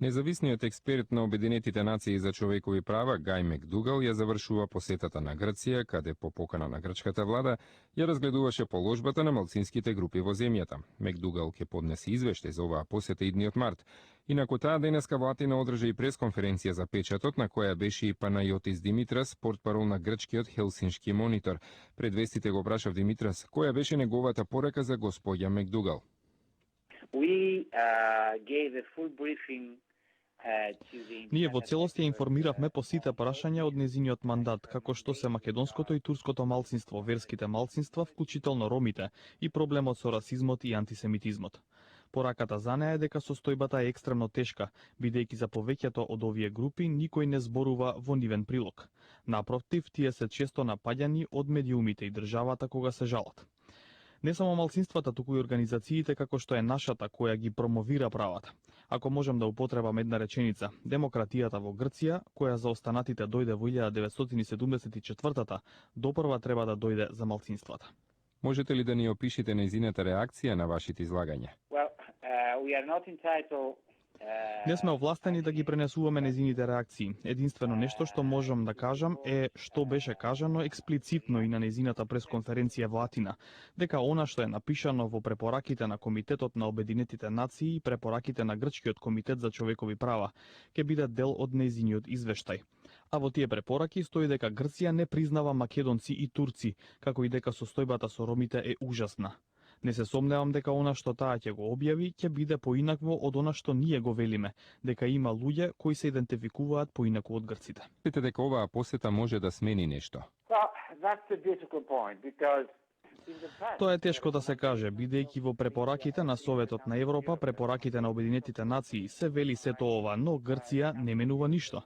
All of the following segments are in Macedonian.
Независниот експерт на Обединетите нации за човекови права Гај Мекдугал ја завршува посетата на Грција, каде по покана на грчката влада ја разгледуваше положбата на малцинските групи во земјата. Мекдугал ќе поднесе извештај за оваа посета идниот март. Инаку таа денеска владина одржа и пресконференција за печатот, на која беше и Панајотис Димитрас, портпарол на грчкиот Хелсиншки монитор. Пред вестите го прашав Димитрас која беше неговата порека за господја Мекдугал. Ние во целост ја информиравме по сите прашања од незиниот мандат, како што се македонското и турското малцинство, верските малцинства, вклучително ромите, и проблемот со расизмот и антисемитизмот. Пораката за неа е дека состојбата е екстремно тешка, бидејќи за повеќето од овие групи никој не зборува во нивен прилог. Напротив, тие се често напаѓани од медиумите и државата кога се жалат. Не само малцинствата, туку и организациите како што е нашата, која ги промовира правата. Ако можем да употребам една реченица, демократијата во Грција, која за останатите дојде во 1974-та, допрва треба да дојде за малцинствата. Можете ли да ни опишете нејзината реакција на вашите излагања? Не сме овластени да ги пренесуваме незините реакции. Единствено нешто што можам да кажам е што беше кажано експлицитно и на незината пресконференција во Атина, дека она што е напишано во препораките на Комитетот на Обединетите нации и препораките на Грчкиот комитет за човекови права ќе биде дел од незиниот извештај. А во тие препораки стои дека Грција не признава македонци и турци, како и дека состојбата со ромите е ужасна. Не се сомневам дека она што таа ќе го објави ќе биде поинакво од она што ние го велиме, дека има луѓе кои се идентификуваат поинаку од грците. Мислите дека оваа посета може да смени нешто? Тоа е тешко да се каже, бидејќи во препораките на Советот на Европа, препораките на Обединетите нации се вели сето ова, но Грција не менува ништо.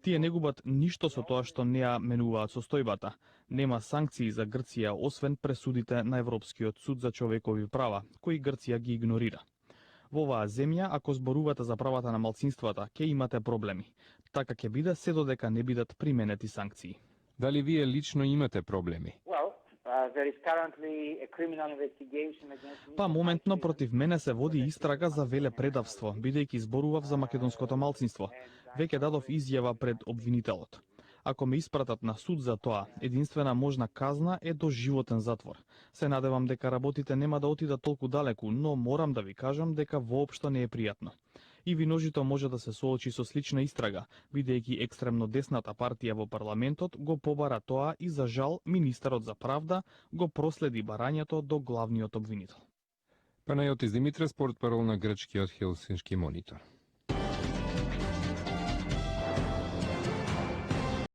Тие не губат ништо со тоа што не ја менуваат состојбата. Нема санкции за Грција освен пресудите на Европскиот суд за човекови права, кои Грција ги игнорира. Во оваа земја, ако зборувате за правата на малцинствата, ќе имате проблеми. Така ќе биде се додека не бидат применети санкции. Дали вие лично имате проблеми? Па моментно против мене се води истрага за велепредавство, бидејќи зборував за македонското малцинство. Веќе дадов изјава пред обвинителот. Ако ме испратат на суд за тоа, единствена можна казна е до животен затвор. Се надевам дека работите нема да отидат толку далеку, но морам да ви кажам дека воопшто не е пријатно. И Виножито може да се соочи со слична истрага, бидејќи екстремно десната партија во парламентот го побара тоа и за жал министерот за правда го проследи барањето до главниот обвинител. Панајотис Димитрас, портпарол на грчкиот Хелсиншки монитор.